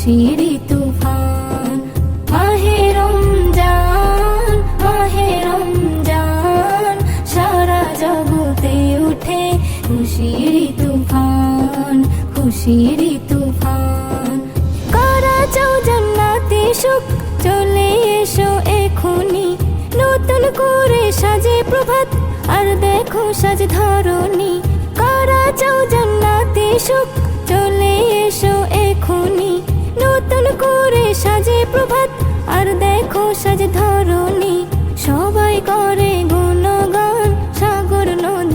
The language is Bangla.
খুশির তুফান। মাহে রমজান, মাহে রমজান, সারা জগতে উঠে খুশির তুফান, খুশির তুফান। কারা চাও জান্নাতে সুখ, চলে এসো এখনি, নতুন করে সাজে প্রভাত, আর দেখো সাজ ধরণী। কারা চাও জান্নাতে সুখ, চলে এসো এখনি, নতুন করে সাজে প্রভাত, আর দেখো সাজ ধরণী।